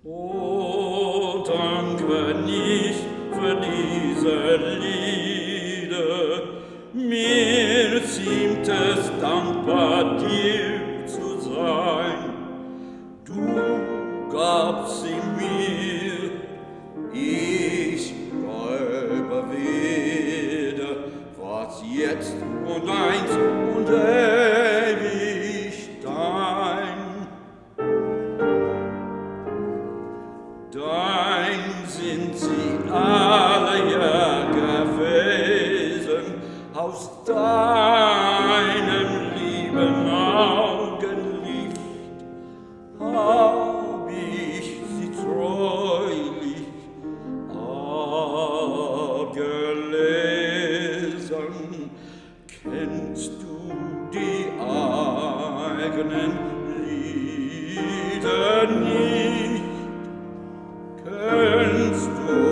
O danke nicht für diese Lieder, mir ziemt es dankbar dir zu sein. Du gabst sie mir, ich gebe wieder, was jetzt und eins und ewig dein. Dein sind sie alle ja gewesen, aus deinem lieben Augenlicht hab ich sie treulich abgelesen. Kennst du die eigenen Lieder nicht? Kennst du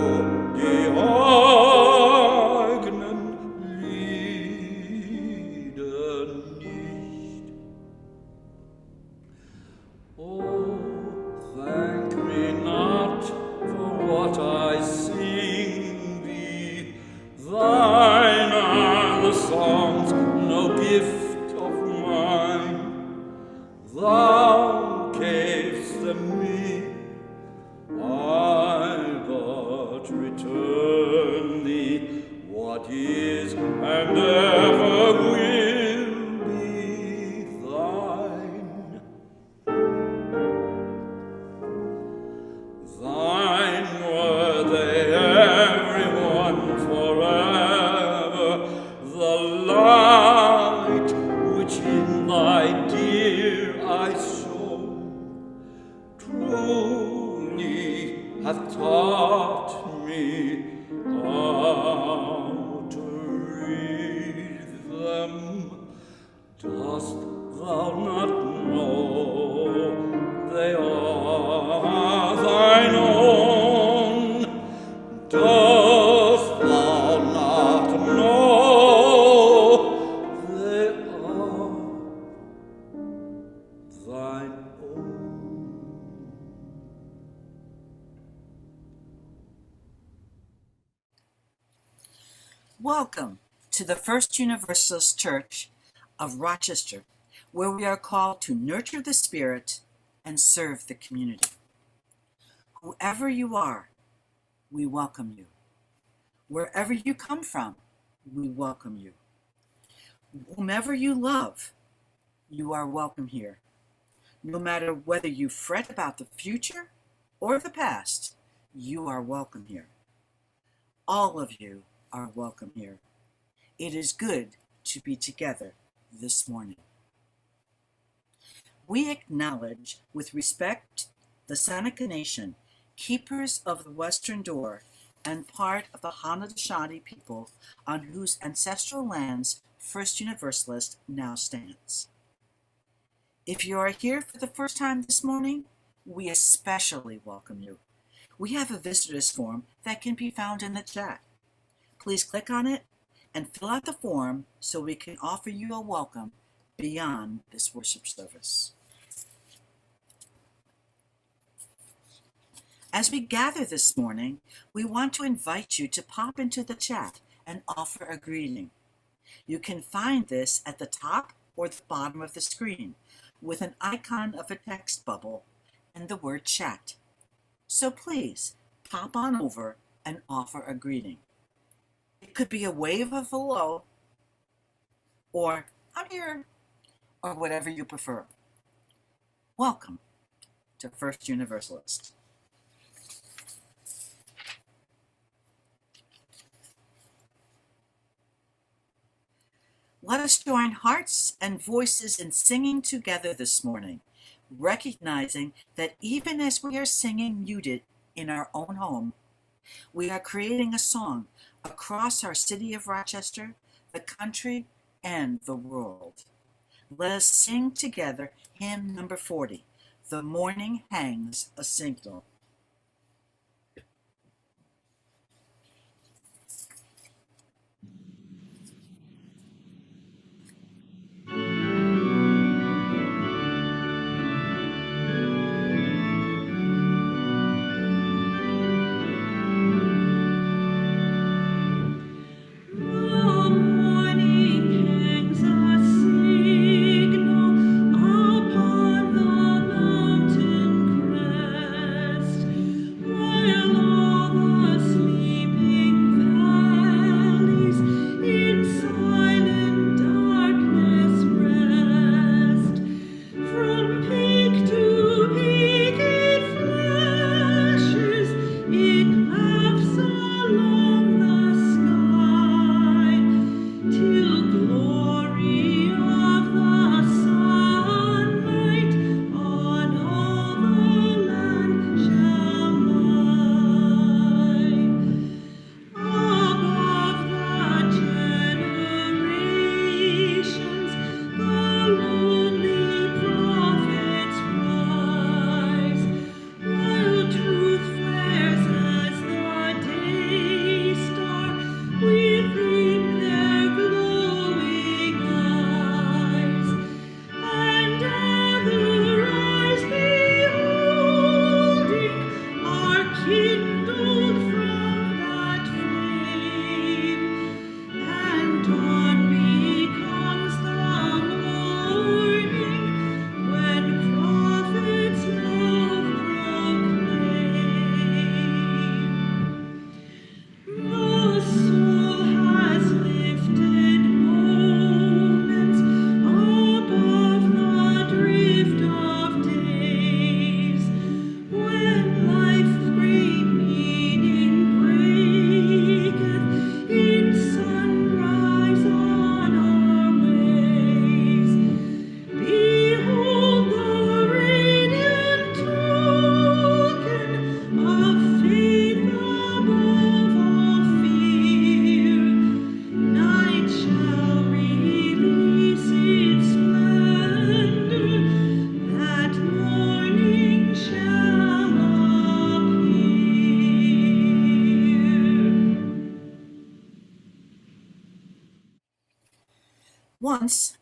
die eigenen Lieder nicht? Oh, thank me not for what I sing thee. Thine are the songs, no gift of mine. Thou gavest them me, I but return thee what is and ever will be thine. Thine were they, everyone, forever, the light which in thy dear eyes shone. Truly hath taught me how to read them. Dost thou not know they are thine own? Dost thou not know they are thine own? Welcome to the First Universalist Church of Rochester, where we are called to nurture the spirit and serve the community. Whoever you are, we welcome you. Wherever you come from, we welcome you. Whomever you love, you are welcome here. No matter whether you fret about the future or the past, you are welcome here. All of you are welcome here. It is good to be together this morning. We acknowledge with respect the Seneca Nation, keepers of the Western Door, and part of the Haudenosaunee people on whose ancestral lands First Universalist now stands. If you are here for the first time this morning, we especially welcome you. We have a visitors form that can be found in the chat. Please click on it and fill out the form so we can offer you a welcome beyond this worship service. As we gather this morning, we want to invite you to pop into the chat and offer a greeting. You can find this at the top or the bottom of the screen with an icon of a text bubble and the word chat. So please pop on over and offer a greeting. It could be a wave of hello, or I'm here, or whatever you prefer. Welcome to First Universalist. Let us join hearts and voices in singing together this morning, recognizing that even as we are singing muted in our own home, we are creating a song across our city of Rochester, the country, and the world. Let us sing together hymn number 40, The Morning Hangs a Signal. Once,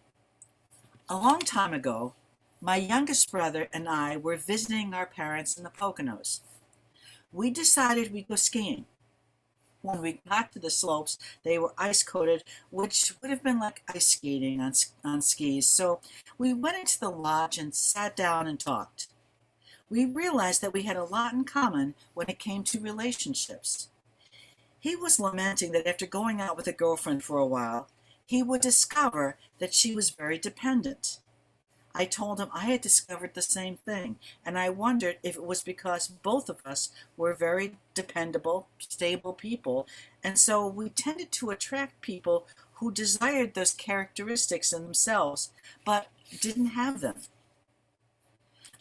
a long time ago, my youngest brother and I were visiting our parents in the Poconos. We decided we'd go skiing. When we got to the slopes, they were ice coated, which would have been like ice skating on skis. So we went into the lodge and sat down and talked. We realized that we had a lot in common when it came to relationships. He was lamenting that after going out with a girlfriend for a while, he would discover that she was very dependent. I told him I had discovered the same thing, and I wondered if it was because both of us were very dependable, stable people, and so we tended to attract people who desired those characteristics in themselves, but didn't have them.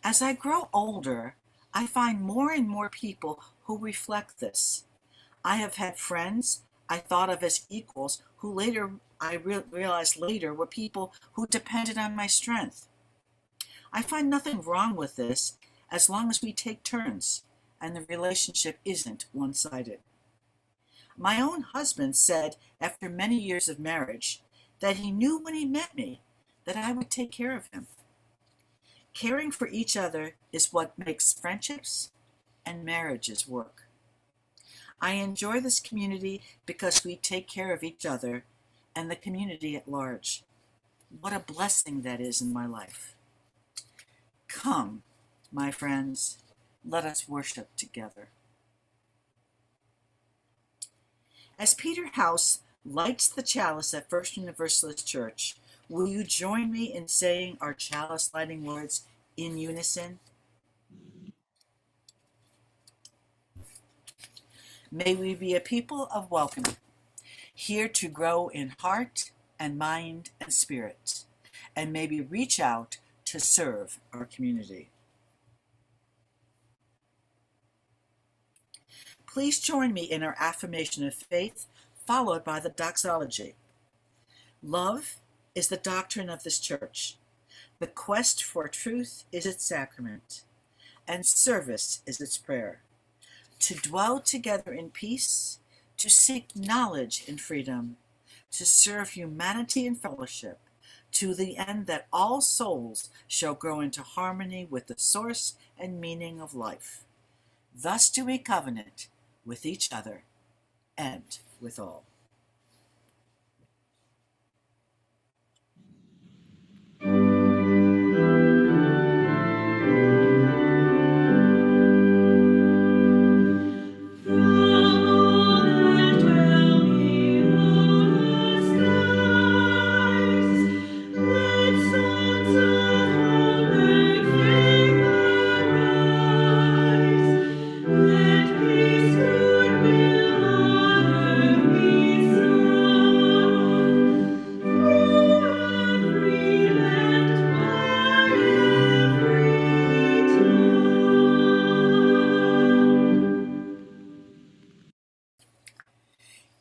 As I grow older, I find more and more people who reflect this. I have had friends I thought of as equals who later I realized later were people who depended on my strength. I find nothing wrong with this as long as we take turns and the relationship isn't one-sided. My own husband said after many years of marriage that he knew when he met me that I would take care of him. Caring for each other is what makes friendships and marriages work. I enjoy this community because we take care of each other and the community at large. What a blessing that is in my life. Come, my friends, let us worship together. As Peter House lights the chalice at First Universalist Church, will you join me in saying our chalice lighting words in unison? May we be a people of welcome, here to grow in heart and mind and spirit, and may we reach out to serve our community. Please join me in our affirmation of faith, followed by the doxology. Love is the doctrine of this church. The quest for truth is its sacrament, and service is its prayer. To dwell together in peace, to seek knowledge in freedom, to serve humanity in fellowship, to the end that all souls shall grow into harmony with the source and meaning of life. Thus do we covenant with each other and with all.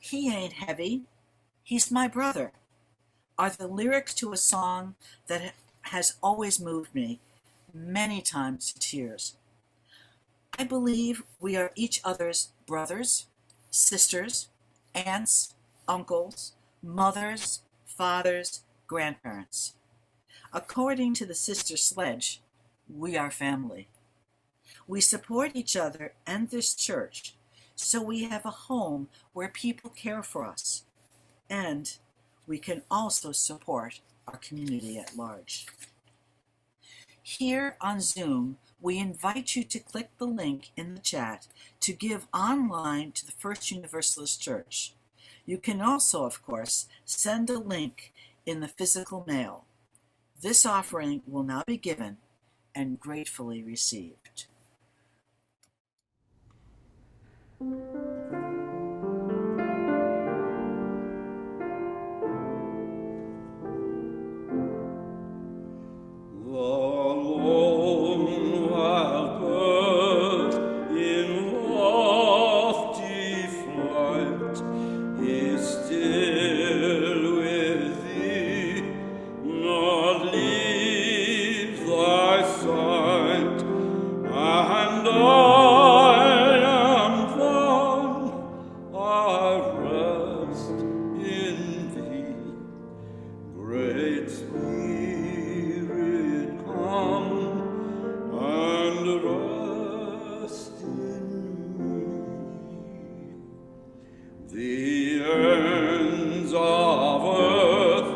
He ain't heavy, he's my brother, are the lyrics to a song that has always moved me, many times to tears. I believe we are each other's brothers, sisters, aunts, uncles, mothers, fathers, grandparents. According to the Sister Sledge, we are family. We support each other and this church, so we have a home where people care for us, and we can also support our community at large. Here on Zoom, we invite you to click the link in the chat to give online to the First Universalist Church. You can also, of course, send a link in the physical mail. This offering will now be given and gratefully received. And I am Spirit, come and rest in me. The ends of earth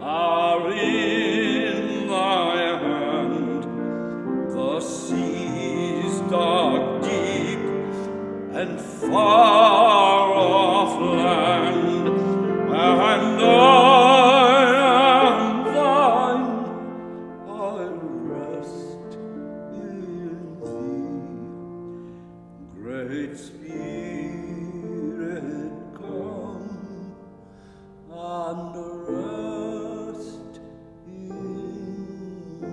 are in thy hand, the seas dark, deep, and far off land, and I am thine, I rest in thee. Great Spirit, come and rest in me.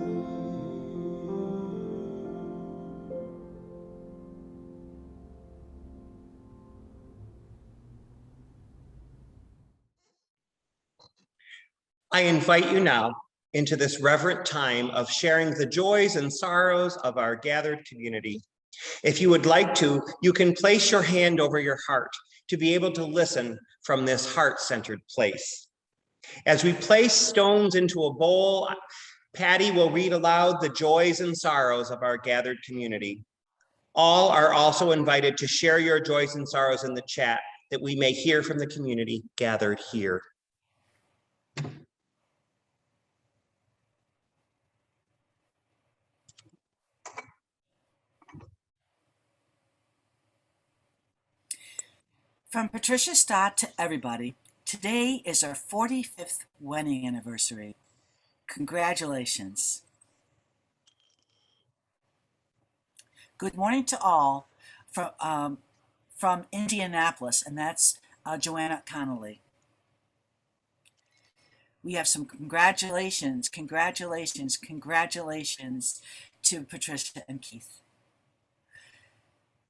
I invite you now into this reverent time of sharing the joys and sorrows of our gathered community. If you would like to, you can place your hand over your heart to be able to listen from this heart-centered place. As we place stones into a bowl, Patty will read aloud the joys and sorrows of our gathered community. All are also invited to share your joys and sorrows in the chat that we may hear from the community gathered here. From Patricia Stott to everybody, today is our 45th wedding anniversary. Congratulations. Good morning to all from Indianapolis, and that's Joanna Connolly. We have some congratulations to Patricia and Keith.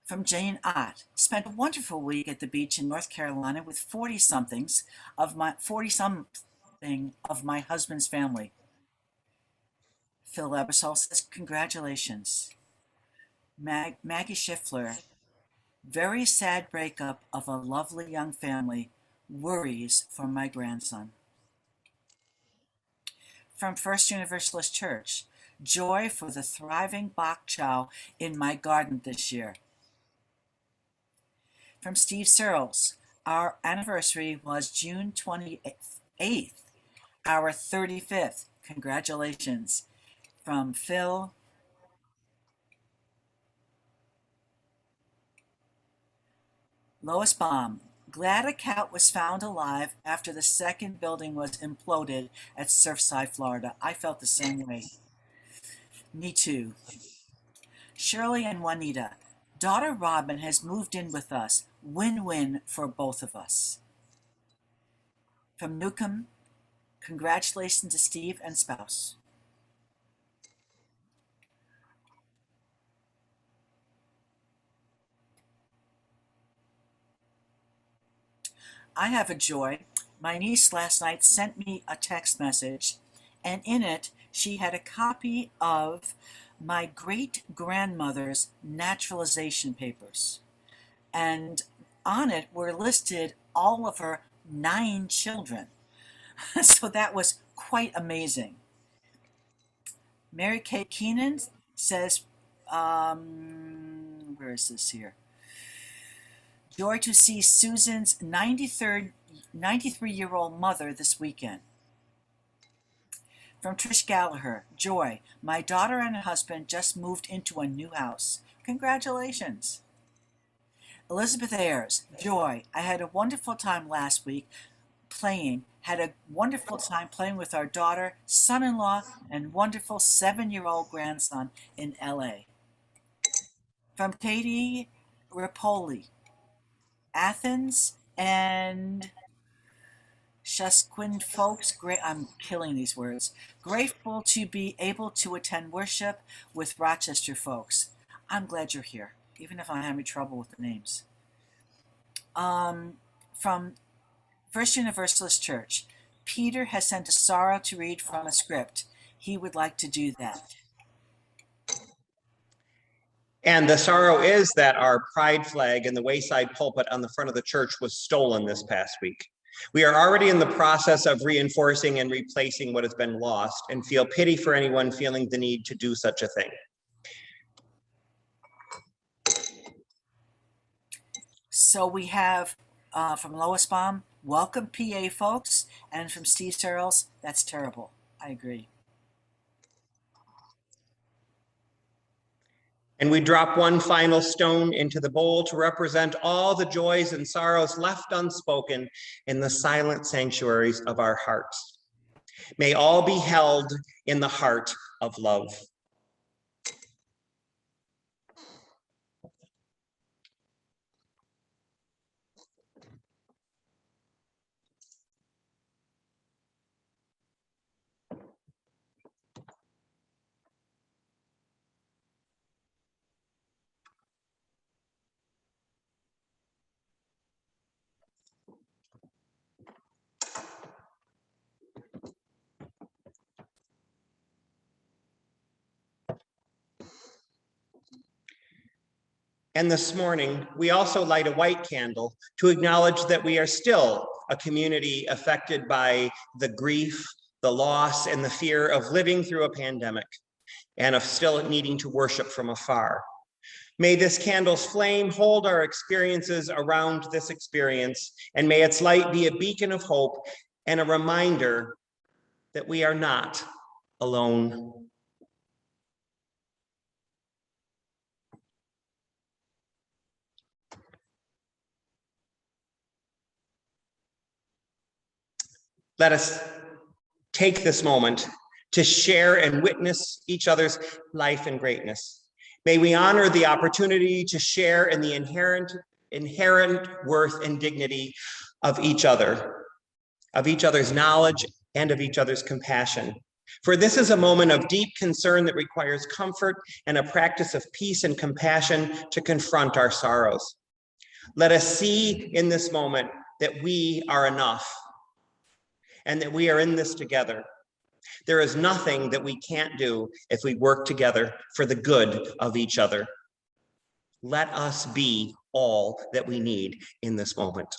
From Jane Ott, spent a wonderful week at the beach in North Carolina with 40-something of my husband's family. Phil Ebersol says, congratulations. Maggie Schiffler, very sad breakup of a lovely young family, worries for my grandson. From First Universalist Church, joy for the thriving bok chow in my garden this year. From Steve Searles, our anniversary was June 28th, our 35th. Congratulations. From Phil. Lois Baum, glad a cat was found alive after the second building was imploded at Surfside, Florida. I felt the same way. Me too. Shirley and Juanita, daughter Robin has moved in with us. Win-win for both of us. From Newcomb, congratulations to Steve and spouse. I have a joy. My niece last night sent me a text message, and in it, she had a copy of my great-grandmother's naturalization papers. And on it were listed all of her 9 children. So that was quite amazing. Mary Kay Keenan says, where is this here? Joy to see Susan's 93-year-old mother this weekend. From Trish Gallagher, joy, my daughter and husband just moved into a new house. Congratulations. Elizabeth Ayers, joy, I had a wonderful time last week playing with our daughter, son-in-law, and wonderful 7-year-old grandson in LA. From Katie Rapoli, Athens and Shasquin folks, I'm killing these words. Grateful to be able to attend worship with Rochester folks. I'm glad you're here, even if I'm having trouble with the names. From First Universalist Church, Peter has sent a sorrow to read from a script. He would like to do that. And the sorrow is that our pride flag in the wayside pulpit on the front of the church was stolen this past week. We are already in the process of reinforcing and replacing what has been lost, and feel pity for anyone feeling the need to do such a thing. So we have from Lois Baum, welcome PA folks, and from Steve Searles, that's terrible. I agree. And we drop one final stone into the bowl to represent all the joys and sorrows left unspoken in the silent sanctuaries of our hearts. May all be held in the heart of love. And this morning, we also light a white candle to acknowledge that we are still a community affected by the grief, the loss, and the fear of living through a pandemic, and of still needing to worship from afar. May this candle's flame hold our experiences around this experience, and may its light be a beacon of hope and a reminder that we are not alone. Let us take this moment to share and witness each other's life and greatness. May we honor the opportunity to share in the inherent worth and dignity of each other, of each other's knowledge and of each other's compassion. For this is a moment of deep concern that requires comfort and a practice of peace and compassion to confront our sorrows. Let us see in this moment that we are enough and that we are in this together. There is nothing that we can't do if we work together for the good of each other. Let us be all that we need in this moment.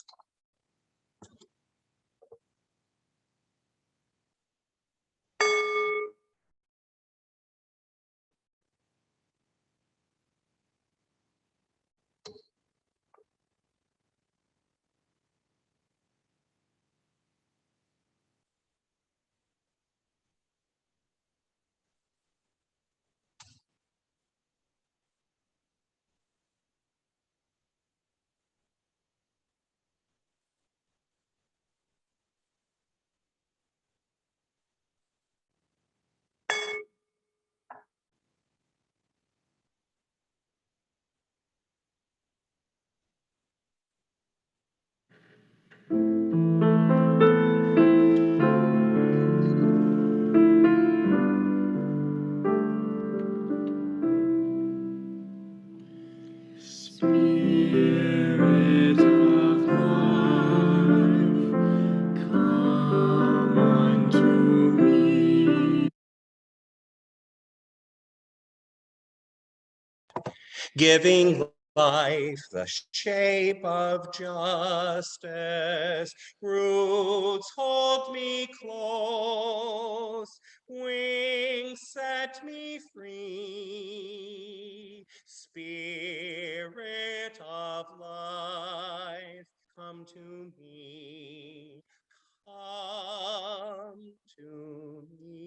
Spirit of life, come unto me. Giving life the shape of justice, roots hold me close, wings set me free. Spirit of life, come to me, come to me.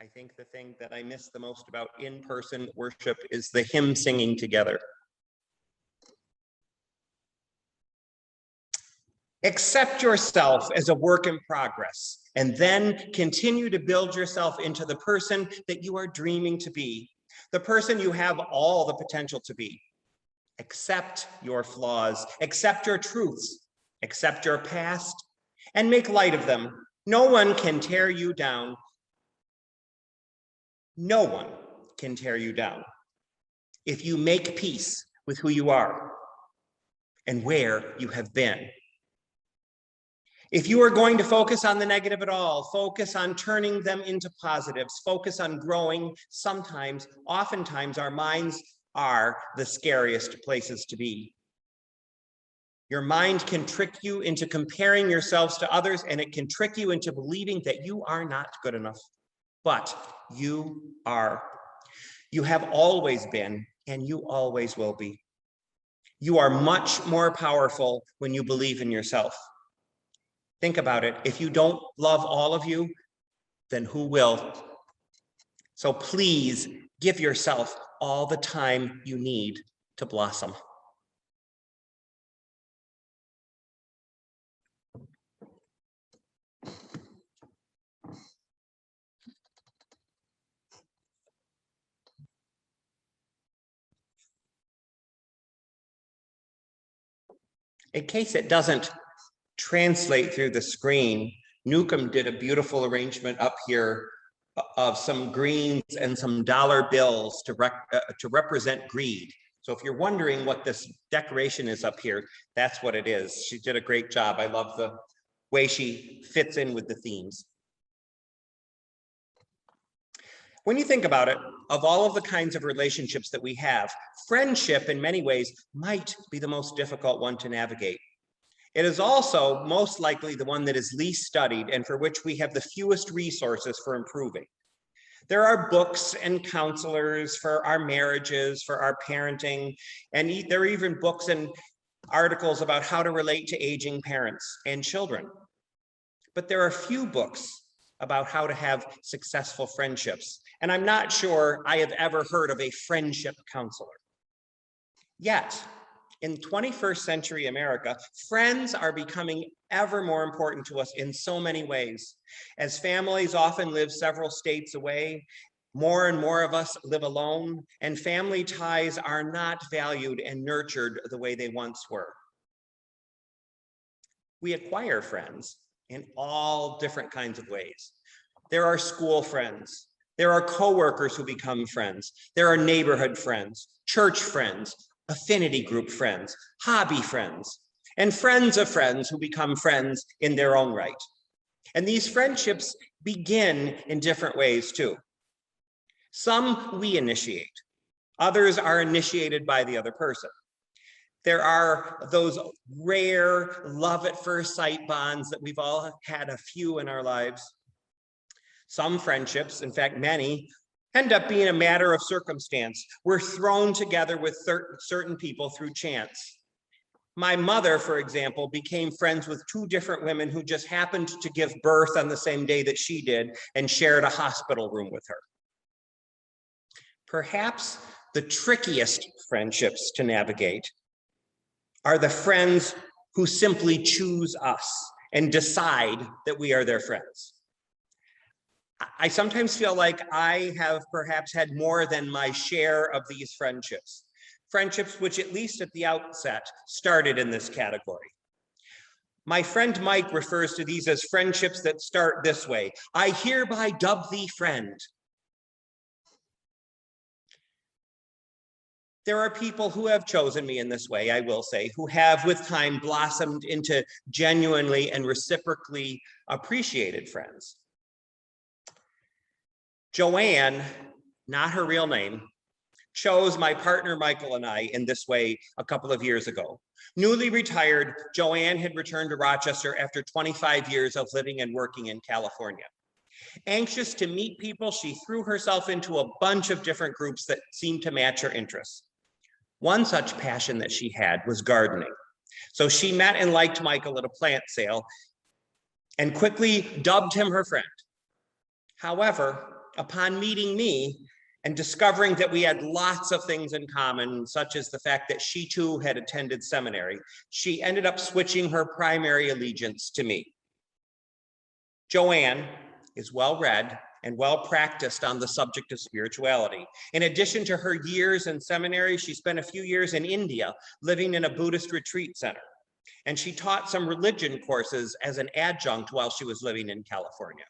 I think the thing that I miss the most about in-person worship is the hymn singing together. Accept yourself as a work in progress, and then continue to build yourself into the person that you are dreaming to be, the person you have all the potential to be. Accept your flaws, accept your truths, accept your past, and make light of them. No one can tear you down. No one can tear you down if you make peace with who you are and where you have been. If you are going to focus on the negative at all, focus on turning them into positives, focus on growing. Oftentimes, our minds are the scariest places to be. Your mind can trick you into comparing yourselves to others, and it can trick you into believing that you are not good enough. But you are. You have always been, and you always will be. You are much more powerful when you believe in yourself. Think about it. If you don't love all of you, then who will? So please give yourself all the time you need to blossom. In case it doesn't translate through the screen, Newcomb did a beautiful arrangement up here of some greens and some dollar bills to represent greed. So if you're wondering what this decoration is up here, that's what it is. She did a great job. I love the way she fits in with the themes. When you think about it, of all of the kinds of relationships that we have, friendship in many ways might be the most difficult one to navigate. It is also most likely the one that is least studied and for which we have the fewest resources for improving. There are books and counselors for our marriages, for our parenting, and there are even books and articles about how to relate to aging parents and children. But there are few books about how to have successful friendships. And I'm not sure I have ever heard of a friendship counselor. Yet, in 21st century America, friends are becoming ever more important to us in so many ways. As families often live several states away, more and more of us live alone, and family ties are not valued and nurtured the way they once were. We acquire friends in all different kinds of ways. There are school friends. There are coworkers who become friends. There are neighborhood friends, church friends, affinity group friends, hobby friends, and friends of friends who become friends in their own right. And these friendships begin in different ways too. Some we initiate, others are initiated by the other person. There are those rare love at first sight bonds that we've all had a few in our lives. Some friendships, in fact, many, end up being a matter of circumstance. We're thrown together with certain people through chance. My mother, for example, became friends with two different women who just happened to give birth on the same day that she did and shared a hospital room with her. Perhaps the trickiest friendships to navigate are the friends who simply choose us and decide that we are their friends. I sometimes feel like I have perhaps had more than my share of these friendships. Friendships which, at least at the outset, started in this category. My friend Mike refers to these as friendships that start this way: I hereby dub thee friend. There are people who have chosen me in this way, I will say, who have with time blossomed into genuinely and reciprocally appreciated friends. Joanne, not her real name, chose my partner Michael and I in this way a couple of years ago. Newly retired, Joanne had returned to Rochester after 25 years of living and working in California. Anxious to meet people, she threw herself into a bunch of different groups that seemed to match her interests. One such passion that she had was gardening. So she met and liked Michael at a plant sale and quickly dubbed him her friend. However, upon meeting me and discovering that we had lots of things in common, such as the fact that she too had attended seminary, she ended up switching her primary allegiance to me. Joanne is well-read and well-practiced on the subject of spirituality. In addition to her years in seminary, she spent a few years in India, living in a Buddhist retreat center. And she taught some religion courses as an adjunct while she was living in California.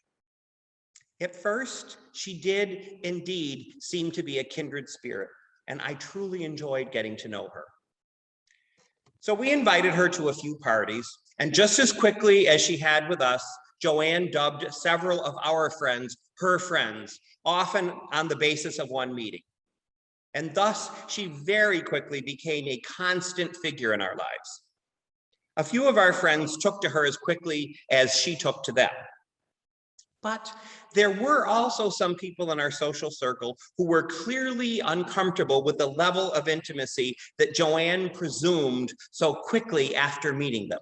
At first, she did indeed seem to be a kindred spirit, and I truly enjoyed getting to know her. So we invited her to a few parties, and just as quickly as she had with us, Joanne dubbed several of our friends her friends, often on the basis of one meeting. And thus, she very quickly became a constant figure in our lives. A few of our friends took to her as quickly as she took to them. But there were also some people in our social circle who were clearly uncomfortable with the level of intimacy that Joanne presumed so quickly after meeting them.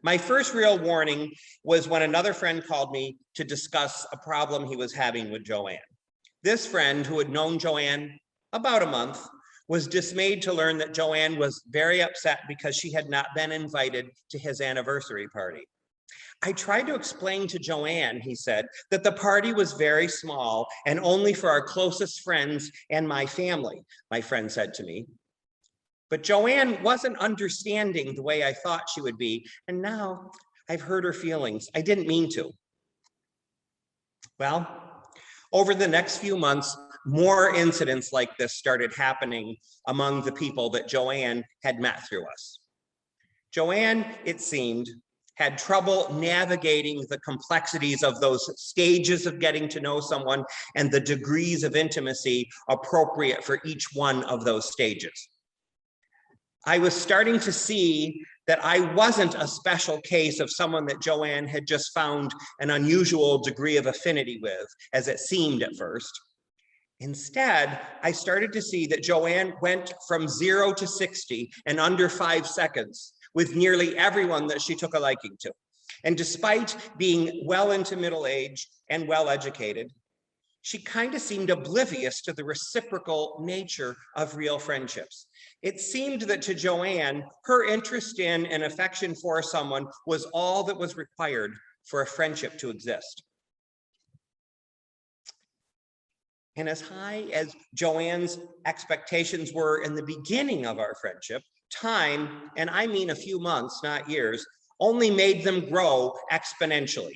My first real warning was when another friend called me to discuss a problem he was having with Joanne. This friend, who had known Joanne about a month, was dismayed to learn that Joanne was very upset because she had not been invited to his anniversary party. I tried to explain to Joanne, he said, that the party was very small and only for our closest friends and my family, my friend said to me. But Joanne wasn't understanding the way I thought she would be, and now I've hurt her feelings. I didn't mean to. Well, over the next few months, more incidents like this started happening among the people that Joanne had met through us. Joanne, it seemed, had trouble navigating the complexities of those stages of getting to know someone and the degrees of intimacy appropriate for each one of those stages. I was starting to see that I wasn't a special case of someone that Joanne had just found an unusual degree of affinity with, as it seemed at first. Instead, I started to see that Joanne went from 0 to 60 in under 5 seconds with nearly everyone that she took a liking to. And despite being well into middle age and well-educated, she kind of seemed oblivious to the reciprocal nature of real friendships. It seemed that to Joanne, her interest in and affection for someone was all that was required for a friendship to exist. And as high as Joanne's expectations were in the beginning of our friendship, time, and I mean a few months, not years, only made them grow exponentially.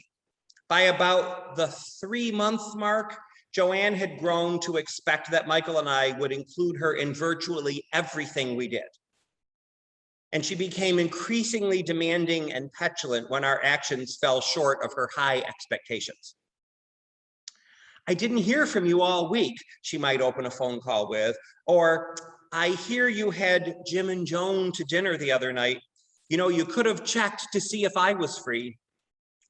By about the 3-month mark, Joanne had grown to expect that Michael and I would include her in virtually everything we did. And she became increasingly demanding and petulant when our actions fell short of her high expectations. I didn't hear from you all week, she might open a phone call with, or I hear you had Jim and Joan to dinner the other night. You know, you could have checked to see if I was free.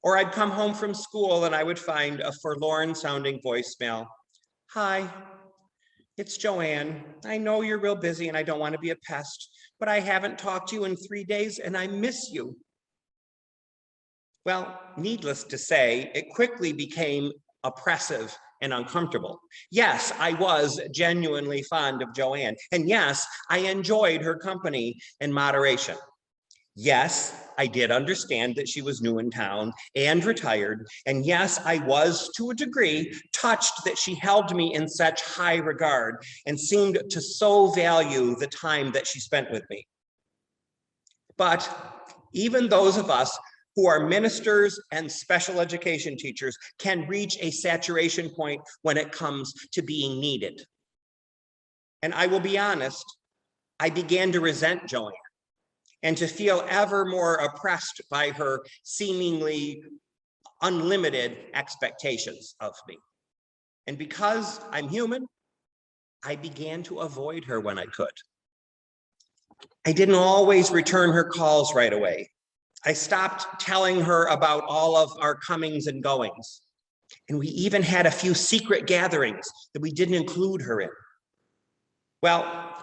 Or I'd come home from school and I would find a forlorn sounding voicemail. Hi, it's Joanne. I know you're real busy and I don't want to be a pest, but I haven't talked to you in 3 days and I miss you. Well, needless to say, it quickly became oppressive and uncomfortable. Yes, I was genuinely fond of Joanne. And yes, I enjoyed her company in moderation. Yes, I did understand that she was new in town and retired. And yes, I was, to a degree, touched that she held me in such high regard and seemed to so value the time that she spent with me. But even those of us who are ministers and special education teachers can reach a saturation point when it comes to being needed. And I will be honest, I began to resent Joanne and to feel ever more oppressed by her seemingly unlimited expectations of me. And because I'm human, I began to avoid her when I could. I didn't always return her calls right away. I stopped telling her about all of our comings and goings. And we even had a few secret gatherings that we didn't include her in. Well,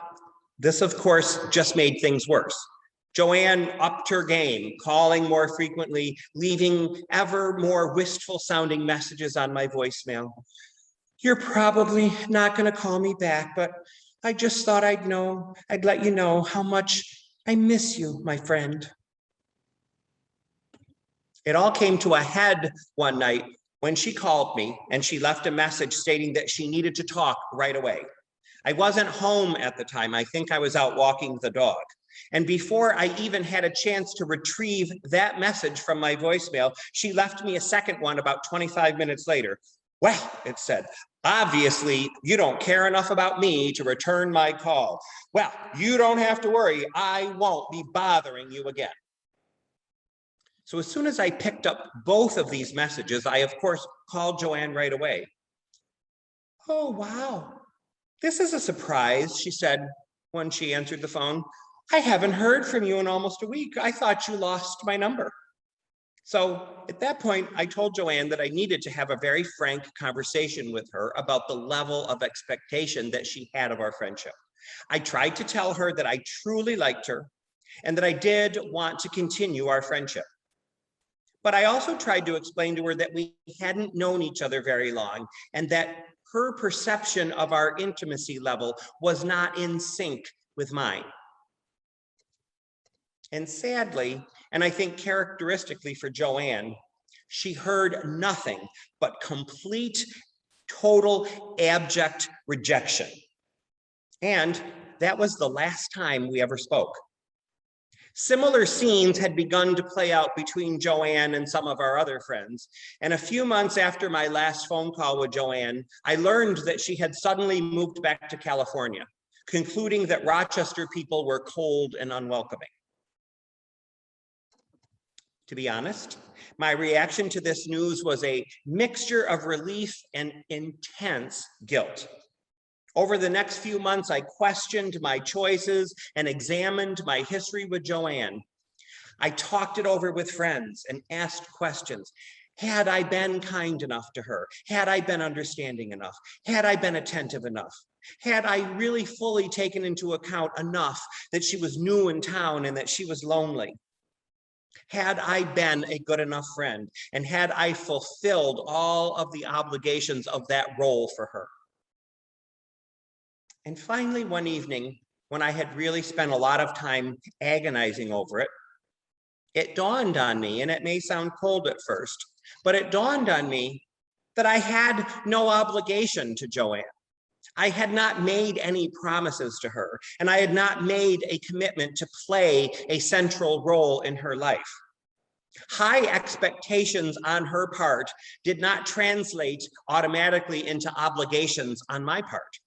this of course just made things worse. Joanne upped her game, calling more frequently, leaving ever more wistful sounding messages on my voicemail. You're probably not going to call me back, but I just thought I'd let you know how much I miss you, my friend. It all came to a head one night when she called me and she left a message stating that she needed to talk right away. I wasn't home at the time. I think I was out walking the dog. And before I even had a chance to retrieve that message from my voicemail, she left me a second one about 25 minutes later. Well, it said, obviously, you don't care enough about me to return my call. Well, you don't have to worry. I won't be bothering you again. So as soon as I picked up both of these messages, I, of course, called Joanne right away. Oh, wow. "This is a surprise," she said when she answered the phone. "I haven't heard from you in almost a week. I thought you lost my number." So at that point, I told Joanne that I needed to have a very frank conversation with her about the level of expectation that she had of our friendship. I tried to tell her that I truly liked her and that I did want to continue our friendship. But I also tried to explain to her that we hadn't known each other very long and that her perception of our intimacy level was not in sync with mine. And sadly, and I think characteristically for Joanne, she heard nothing but complete, total, abject rejection. And that was the last time we ever spoke. Similar scenes had begun to play out between Joanne and some of our other friends. And a few months after my last phone call with Joanne, I learned that she had suddenly moved back to California, concluding that Rochester people were cold and unwelcoming. To be honest, my reaction to this news was a mixture of relief and intense guilt. Over the next few months, I questioned my choices and examined my history with Joanne. I talked it over with friends and asked questions. Had I been kind enough to her? Had I been understanding enough? Had I been attentive enough? Had I really fully taken into account enough that she was new in town and that she was lonely? Had I been a good enough friend, and had I fulfilled all of the obligations of that role for her? And finally, one evening, when I had really spent a lot of time agonizing over it, it dawned on me, and it may sound cold at first, but it dawned on me that I had no obligation to Joanne. I had not made any promises to her, and I had not made a commitment to play a central role in her life. High expectations on her part did not translate automatically into obligations on my part.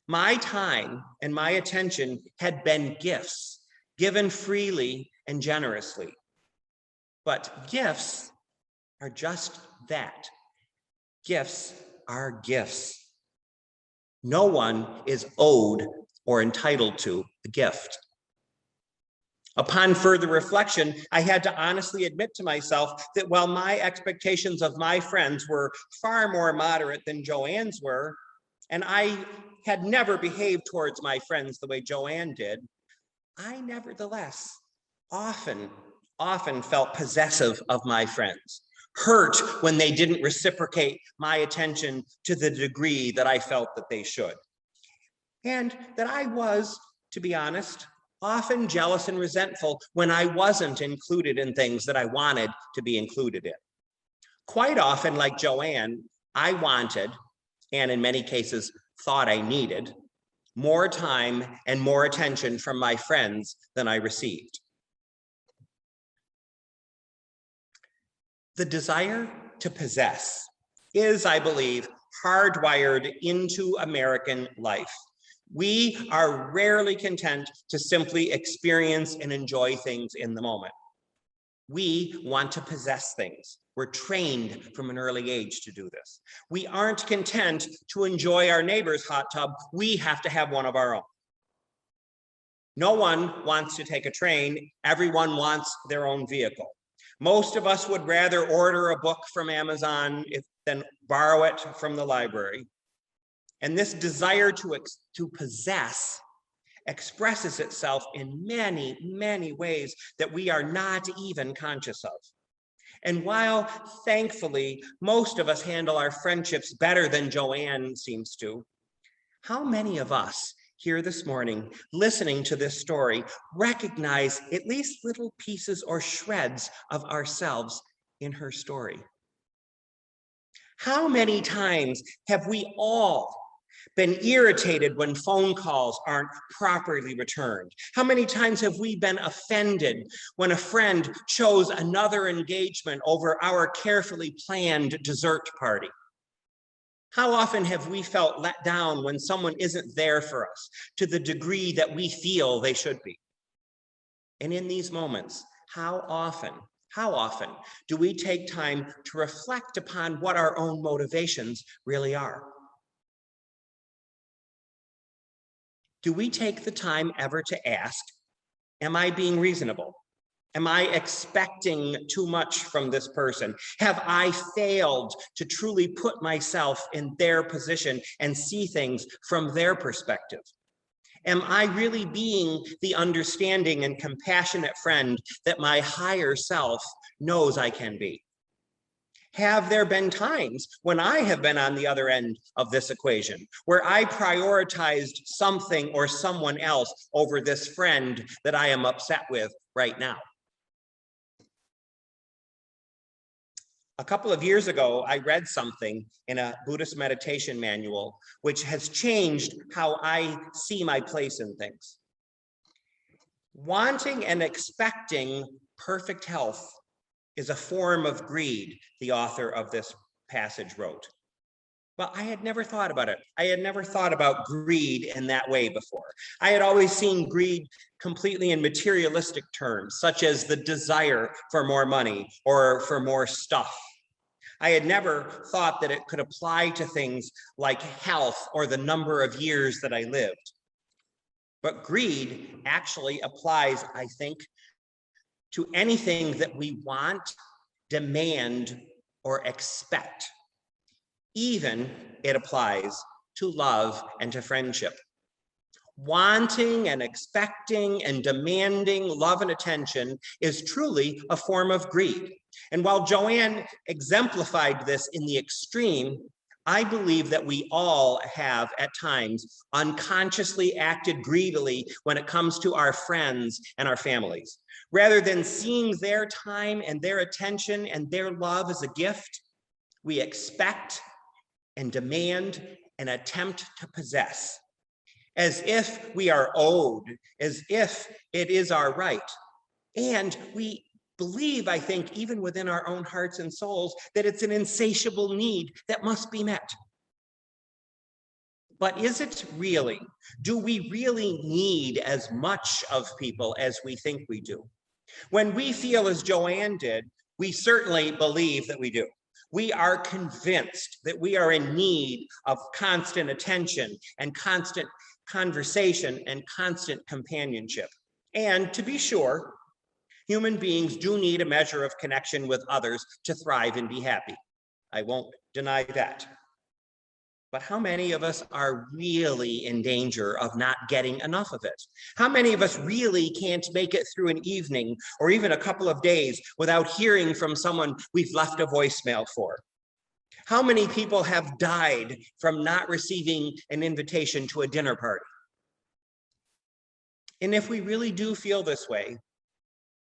My time and my attention had been gifts given freely and generously. But gifts are just that. Gifts are gifts. No one is owed or entitled to a gift. Upon further reflection, I had to honestly admit to myself that while my expectations of my friends were far more moderate than Joanne's were, and I had never behaved towards my friends the way Joanne did, I nevertheless often felt possessive of my friends, hurt when they didn't reciprocate my attention to the degree that I felt that they should. And that I was, to be honest, often jealous and resentful when I wasn't included in things that I wanted to be included in. Quite often, like Joanne, I wanted, and in many cases thought I needed, more time and more attention from my friends than I received. The desire to possess is, I believe, hardwired into American life. We are rarely content to simply experience and enjoy things in the moment. We want to possess things. We're trained from an early age to do this. We aren't content to enjoy our neighbor's hot tub. We have to have one of our own. No one wants to take a train. Everyone wants their own vehicle. Most of us would rather order a book from Amazon than borrow it from the library. And this desire to possess expresses itself in many, many ways that we are not even conscious of. And while, thankfully, most of us handle our friendships better than Joanne seems to, how many of us here this morning, listening to this story, recognize at least little pieces or shreds of ourselves in her story? How many times have we all been irritated when phone calls aren't properly returned? How many times have we been offended when a friend chose another engagement over our carefully planned dessert party? How often have we felt let down when someone isn't there for us to the degree that we feel they should be? And in these moments, how often do we take time to reflect upon what our own motivations really are? Do we take the time ever to ask, am I being reasonable? Am I expecting too much from this person? Have I failed to truly put myself in their position and see things from their perspective? Am I really being the understanding and compassionate friend that my higher self knows I can be? Have there been times when I have been on the other end of this equation, where I prioritized something or someone else over this friend that I am upset with right now? A couple of years ago, I read something in a Buddhist meditation manual, which has changed how I see my place in things. Wanting and expecting perfect health is a form of greed, the author of this passage wrote. Well, I had never thought about it. I had never thought about greed in that way before. I had always seen greed completely in materialistic terms, such as the desire for more money or for more stuff. I had never thought that it could apply to things like health or the number of years that I lived. But greed actually applies, I think, to anything that we want, demand, or expect. Even it applies to love and to friendship. Wanting and expecting and demanding love and attention is truly a form of greed. And while Joanne exemplified this in the extreme, I believe that we all have at times unconsciously acted greedily when it comes to our friends and our families. Rather than seeing their time and their attention and their love as a gift, we expect and demand and attempt to possess, as if we are owed, as if it is our right. And we believe, I think, even within our own hearts and souls, that it's an insatiable need that must be met. But is it really? Do we really need as much of people as we think we do? When we feel as Joanne did, we certainly believe that we do. We are convinced that we are in need of constant attention and constant conversation and constant companionship. And to be sure, human beings do need a measure of connection with others to thrive and be happy. I won't deny that. But how many of us are really in danger of not getting enough of it? How many of us really can't make it through an evening or even a couple of days without hearing from someone we've left a voicemail for? How many people have died from not receiving an invitation to a dinner party? And if we really do feel this way,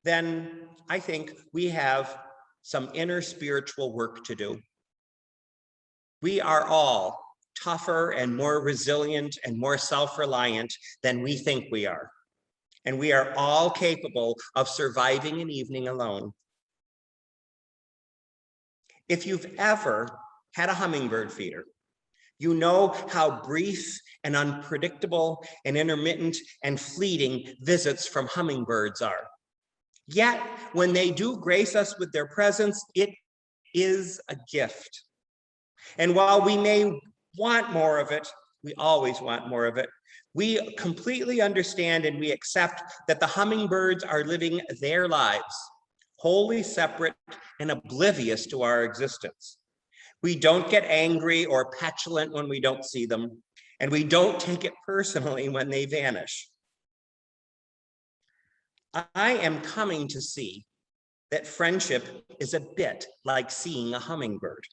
then I think we have some inner spiritual work to do. We are all tougher and more resilient and more self-reliant than we think we are. And we are all capable of surviving an evening alone. If you've ever had a hummingbird feeder, you know how brief and unpredictable and intermittent and fleeting visits from hummingbirds are. Yet, when they do grace us with their presence, it is a gift. And while we may want more of it, we always want more of it, we completely understand and we accept that the hummingbirds are living their lives, wholly separate and oblivious to our existence. We don't get angry or petulant when we don't see them, and we don't take it personally when they vanish. I am coming to see that friendship is a bit like seeing a hummingbird.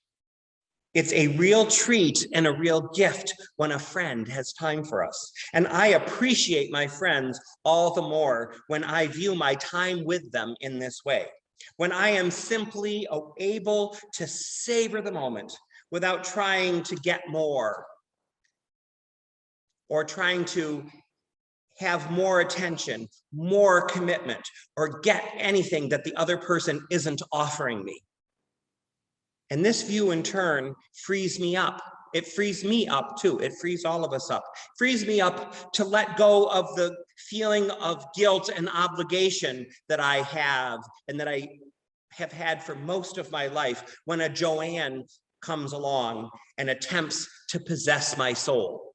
It's a real treat and a real gift when a friend has time for us. And I appreciate my friends all the more when I view my time with them in this way. When I am simply able to savor the moment without trying to get more or trying to have more attention, more commitment, or get anything that the other person isn't offering me. And this view in turn frees me up. It frees me up too. It frees all of us up. Frees me up to let go of the feeling of guilt and obligation that I have and that I have had for most of my life when a Joanne comes along and attempts to possess my soul.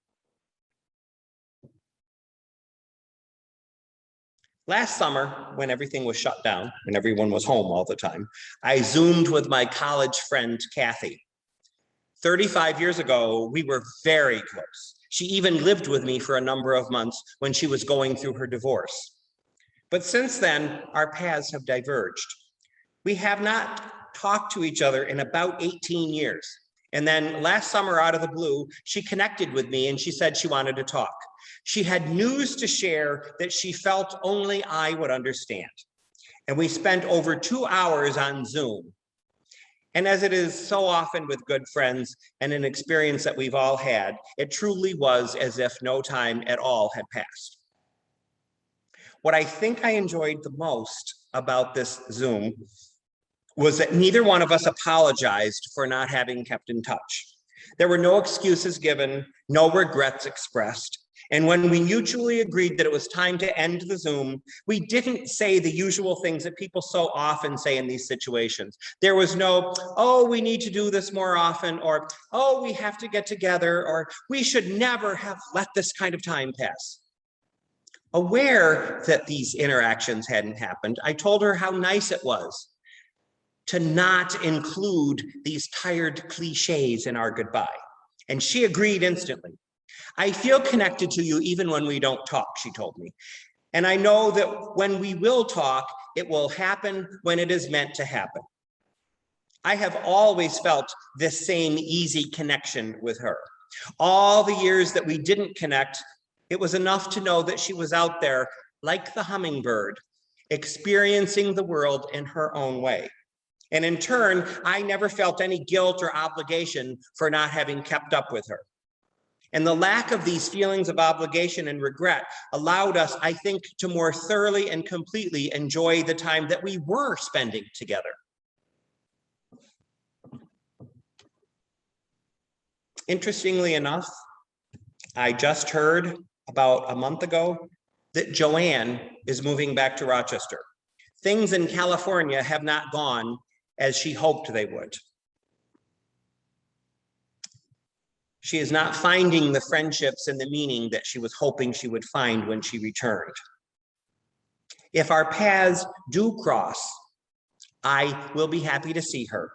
Last summer, when everything was shut down, when everyone was home all the time, I Zoomed with my college friend, Kathy. 35 years ago, we were very close. She even lived with me for a number of months when she was going through her divorce. But since then, our paths have diverged. We have not talked to each other in about 18 years. And then last summer, out of the blue, she connected with me and she said she wanted to talk. She had news to share that she felt only I would understand. And we spent over 2 hours on Zoom. And as it is so often with good friends and an experience that we've all had, it truly was as if no time at all had passed. What I think I enjoyed the most about this Zoom was that neither one of us apologized for not having kept in touch. There were no excuses given, no regrets expressed. And when we mutually agreed that it was time to end the Zoom, we didn't say the usual things that people so often say in these situations. There was no, oh, we need to do this more often, or, oh, we have to get together, or we should never have let this kind of time pass. Aware that these interactions hadn't happened, I told her how nice it was to not include these tired cliches in our goodbye. And she agreed instantly. I feel connected to you even when we don't talk, she told me. And I know that when we will talk, it will happen when it is meant to happen. I have always felt this same easy connection with her. All the years that we didn't connect, it was enough to know that she was out there like the hummingbird, experiencing the world in her own way. And in turn, I never felt any guilt or obligation for not having kept up with her. And the lack of these feelings of obligation and regret allowed us, I think, to more thoroughly and completely enjoy the time that we were spending together. Interestingly enough, I just heard about a month ago that Joanne is moving back to Rochester. Things in California have not gone as she hoped they would. She is not finding the friendships and the meaning that she was hoping she would find when she returned. If our paths do cross, I will be happy to see her.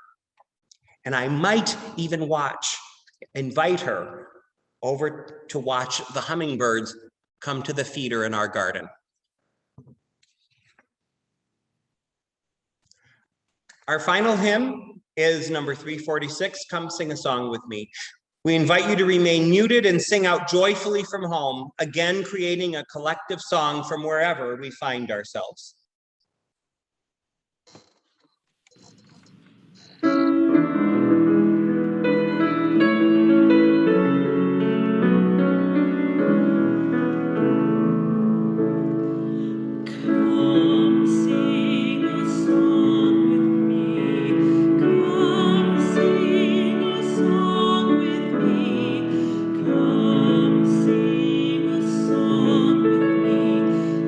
And I might even invite her over to watch the hummingbirds come to the feeder in our garden. Our final hymn is number 346, Come Sing a Song With Me. We invite you to remain muted and sing out joyfully from home, again creating a collective song from wherever we find ourselves.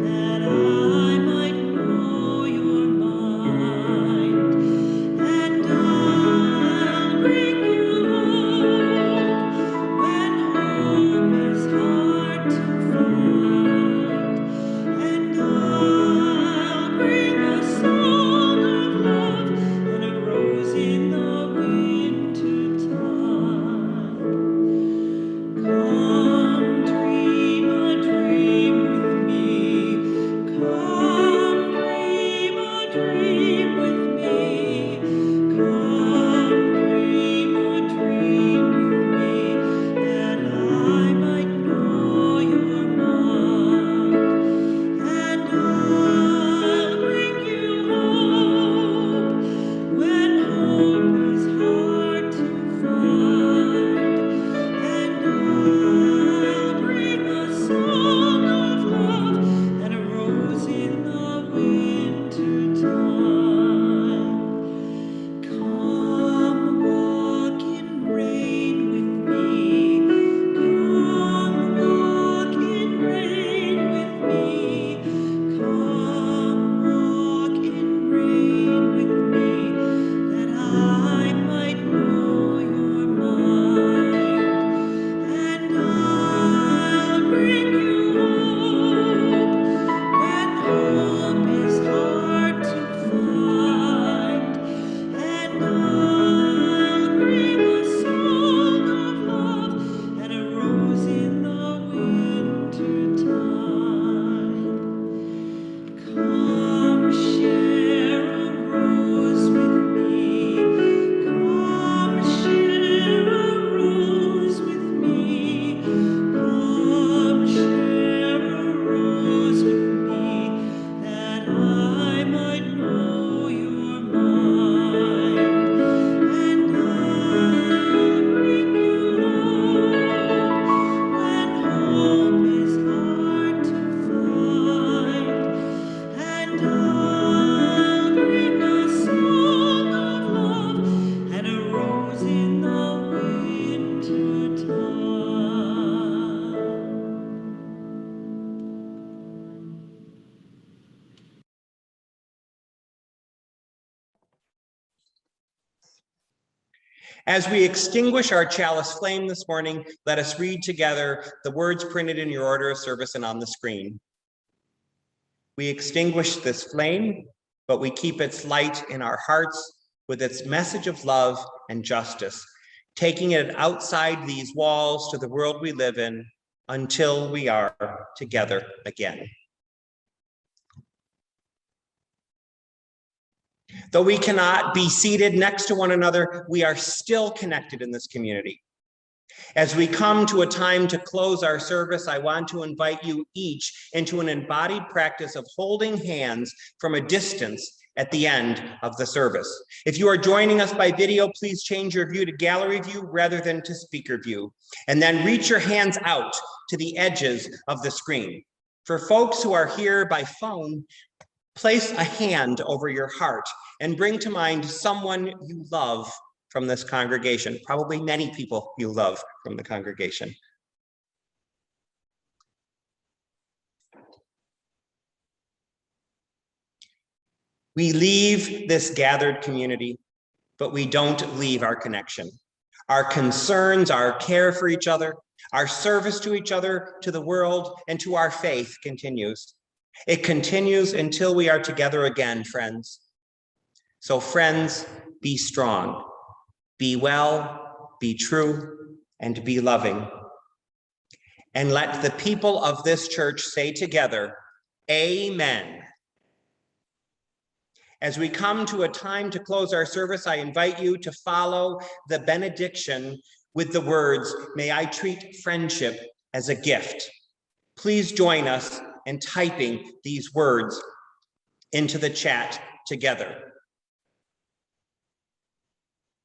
That I As we extinguish our chalice flame this morning, let us read together the words printed in your order of service and on the screen. We extinguish this flame, but we keep its light in our hearts with its message of love and justice, taking it outside these walls to the world we live in until we are together again. Though we cannot be seated next to one another, we are still connected in this community. As we come to a time to close our service, I want to invite you each into an embodied practice of holding hands from a distance at the end of the service. If you are joining us by video, please change your view to gallery view rather than to speaker view, and then reach your hands out to the edges of the screen. For folks who are here by phone, place a hand over your heart and bring to mind someone you love from this congregation, probably many people you love from the congregation. We leave this gathered community, but we don't leave our connection. Our concerns, our care for each other, our service to each other, to the world, and to our faith continues. It continues until we are together again, friends. So friends, be strong, be well, be true, and be loving. And let the people of this church say together, Amen. As we come to a time to close our service, I invite you to follow the benediction with the words, may I treat friendship as a gift. Please join us in typing these words into the chat together.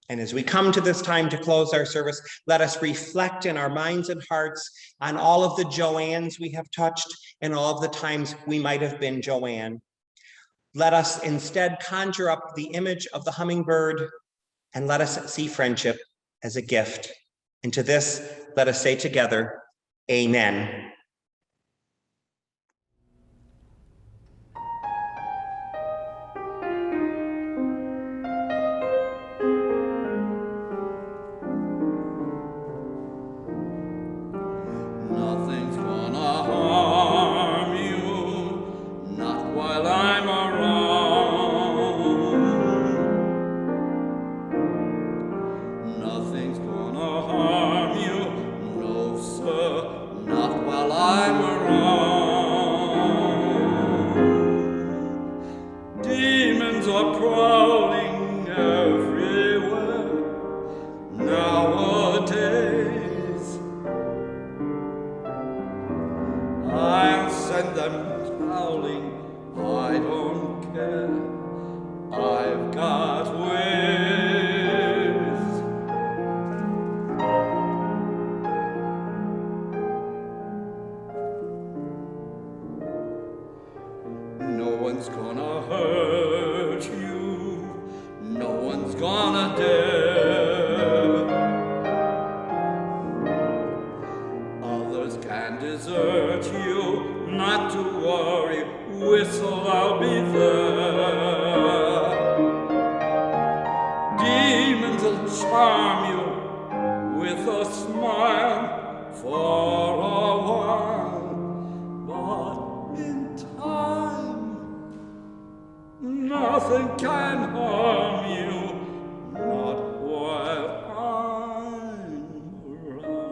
And as we come to this time to close our service, let us reflect in our minds and hearts on all of the Joannes we have touched and all of the times we might have been Joanne. Let us instead conjure up the image of the hummingbird and let us see friendship as a gift. And to this, let us say together, Amen. Nothing's gonna harm you, not while I'm around. Nothing's gonna harm you, no sir, not while I'm around. Demons are prowling everywhere nowadays. I'll send them howling, I don't care, I've got ways. No one's gonna hurt you, no one's gonna dare. Others can desert you, not to worry, whistle, I'll be there. Demons will charm you with a smile for a while, but in time, nothing can harm you, not while I'm around.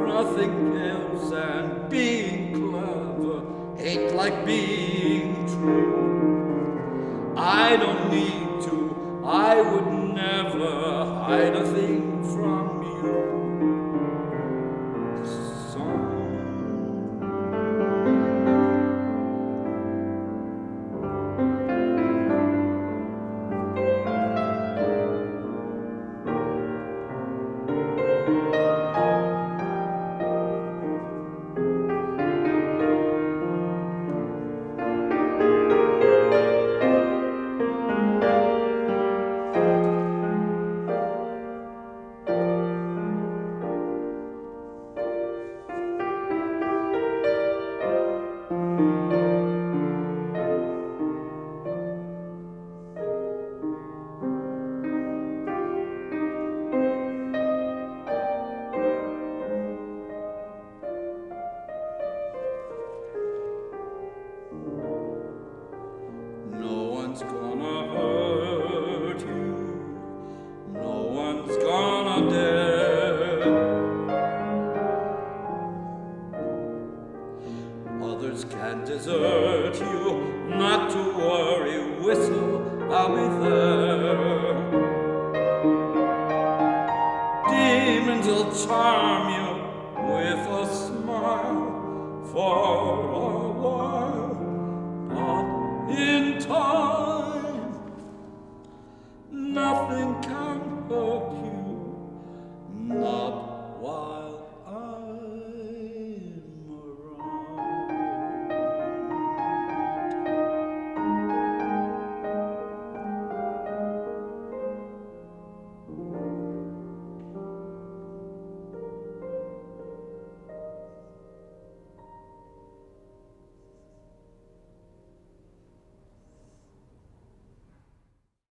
Nothing else and being clever ain't like being true. I don't need to, I would never hide a thing from you. others can desert you. Not to worry, whistle, I'll be there. Demons will charm you with a smile for a while, but in time, nothing can hurt